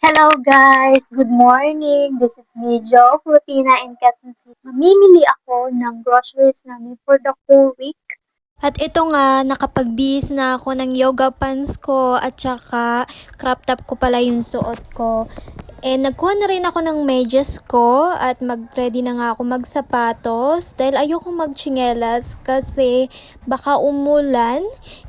Hello guys! Good morning! This is me, Jo, Filipina in Quezon City. Mamimili ako ng groceries namin for the whole week. At ito nga, nakapagbihis na ako ng yoga pants ko at saka crop top ko pala yung suot ko. Nagkuha na rin ako ng medyas ko at mag-ready na nga ako magsapatos dahil ayoko magchingelas kasi baka umulan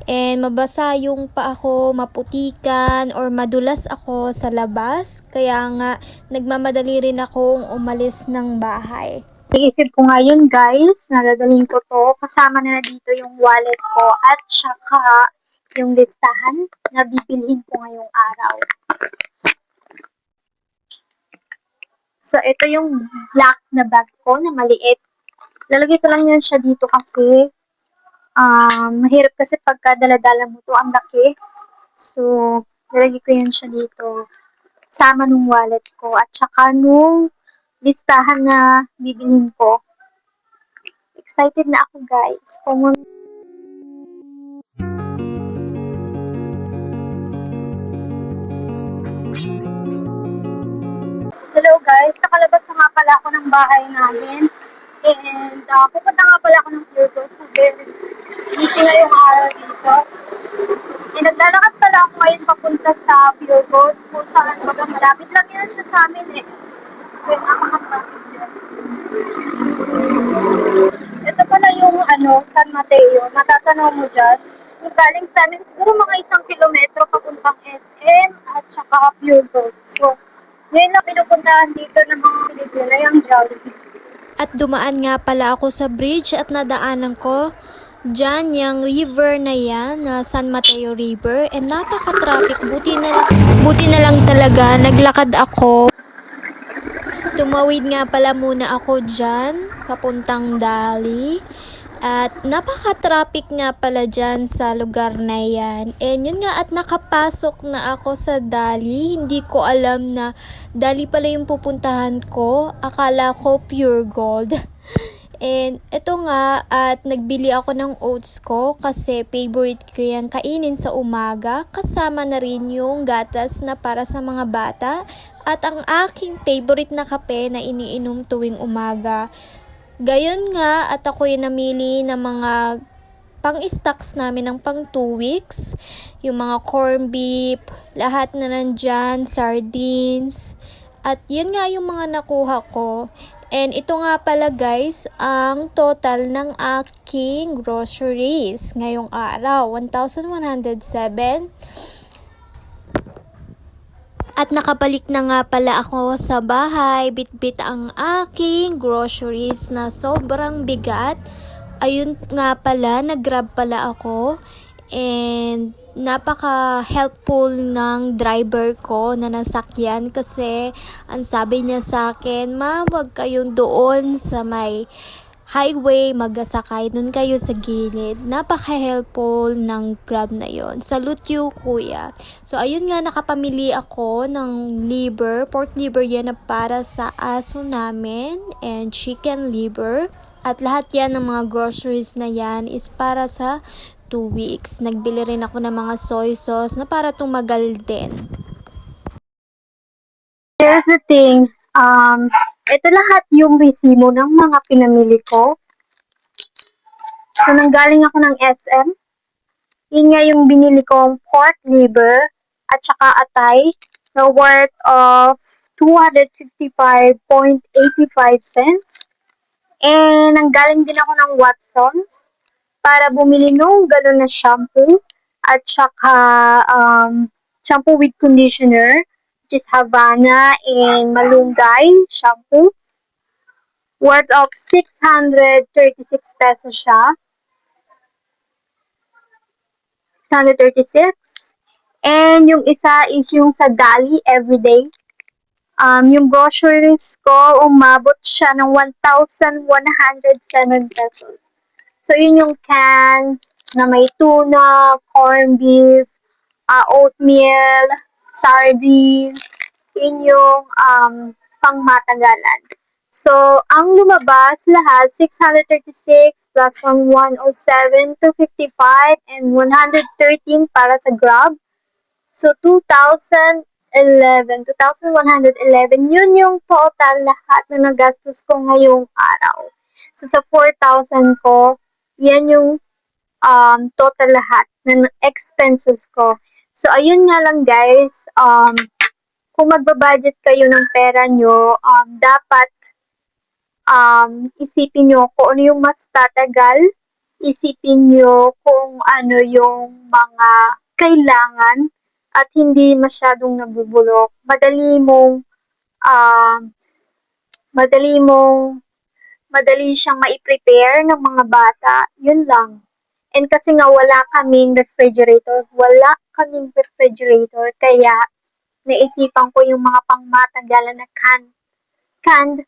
and mabasa yung pa ako, maputikan or madulas ako sa labas. Kaya nga, nagmamadali rin akong umalis ng bahay. Iisip ko ngayon guys, nadadaling ko to. Kasama na dito yung wallet ko at saka yung listahan na bibilhin ko ngayong araw. So, ito yung black na bag ko na maliit. Lalagay ko lang yan siya dito kasi mahirap kasi pagka dala-dala mo to, ang laki. So, lalagay ko yan siya dito. Sama nung wallet ko at saka nung listahan na bibilhin ko. Excited na ako guys. Hello guys, nakalabas na nga pala ako ng bahay namin. And pupunta nga pala ako ng Pluto. Sabi, busy na yung araw dito. Naglalakad pala ako ngayon papunta sa Pure Gold kung saan baga malapit lang yan siya sa amin eh. So, napaka-traffic dyan. Ito pala yung San Mateo. Matatanaw mo dyan. Yung galing sa amin, siguro mga 1 kilometro papuntang SM at saka Pure Gold. So, ngayon lang pinupuntahan dito ng mga Pilipino yung Jollibee. At dumaan nga pala ako sa bridge at nadaanan ko dyan yung river na yan, na San Mateo River. And napaka-traffic. Buti na lang talaga. Naglakad ako. Tumawid nga pala muna ako dyan, papuntang Dali. At napaka-traffic nga pala dyan sa lugar na yan. And yun nga, at nakapasok na ako sa Dali. Hindi ko alam na Dali pala yung pupuntahan ko. Akala ko Pure Gold. And ito nga, at nagbili ako ng oats ko kasi favorite ko yan kainin sa umaga. Kasama na rin yung gatas na para sa mga bata. At ang aking favorite na kape na iniinom tuwing umaga. Gayon nga, at ako yung namili ng mga pang-stocks namin ng pang 2 weeks. Yung mga corn beef, lahat na nandyan, sardines. At yun nga yung mga nakuha ko. And ito nga pala guys, ang total ng aking groceries ngayong araw, 1,107. At nakabalik na nga pala ako sa bahay, bitbit ang aking groceries na sobrang bigat. Ayun nga pala, nag-grab pala ako. And napaka-helpful ng driver ko na nasakyan kasi ang sabi niya sa akin, "Ma'am, wag kayong doon sa may highway, magasakay dun kayo sa gilid." Napaka-helpful ng Grab na yon. Salute you, kuya. So, ayun nga, nakapamili ako ng liver, pork liver yan na para sa aso namin, and chicken liver. At lahat yan ng mga groceries na yan is para sa 2 weeks. Nagbili rin ako ng mga soy sauce na para tumagal din. Here's the thing, ito lahat yung resibo ng mga pinamili ko. So, nanggaling ako ng SM. Yun nga yung binili kong pork liver at saka atay na worth of 255.85 cents. And nanggaling din ako ng Watsons para bumili nung galon na shampoo at saka shampoo with conditioner, which is Havana and Malunggay shampoo. Worth of 636 pesos siya. 636. And yung isa is yung sa Dali Everyday. Yung groceries ko, umabot siya ng 1,107 pesos. So, yun yung cans na may tuna, corned beef, oatmeal, sardines. Yun yung pangmatagalan. So, ang lumabas lahat, 636 plus 107, 255, and 113 para sa Grab. So, 2,000 2,111. Yun yung total lahat na nagastos ko ngayong araw. So, sa 4,000 ko, yan yung total lahat ng expenses ko. So, ayun nga lang guys, kung magbabudget kayo ng pera nyo, dapat isipin nyo kung ano yung mas tatagal, isipin nyo kung ano yung mga kailangan at hindi masyadong nabubulok. Um, madali mong, madali siyang mai-prepare ng mga bata. Yun lang. And kasi nga wala kaming refrigerator, kaya naisipan ko yung mga pangmatagalan na canned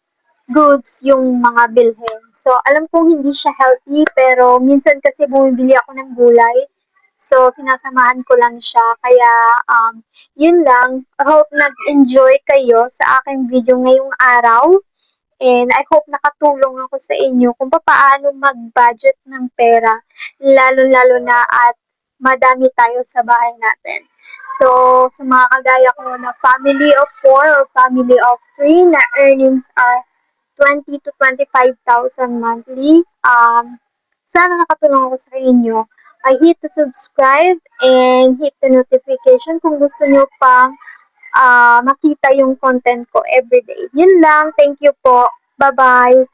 goods yung mga bilhin. So, alam kong hindi siya healthy, pero minsan kasi bumibili ako ng gulay. So, sinasamahan ko lang siya. Kaya, yun lang. I hope nag-enjoy kayo sa aking video ngayong araw. And I hope nakatulong ako sa inyo kung paano mag-budget ng pera, lalo-lalo na at madami tayo sa bahay natin. So, sa mga kagaya ko na family of 4 or family of 3 na earnings are 20 to 25,000 monthly, sana nakatulong ako sa inyo. I hit the subscribe and hit the notification kung gusto nyo pang makita yung content ko everyday. Yun lang. Thank you po. Bye-bye.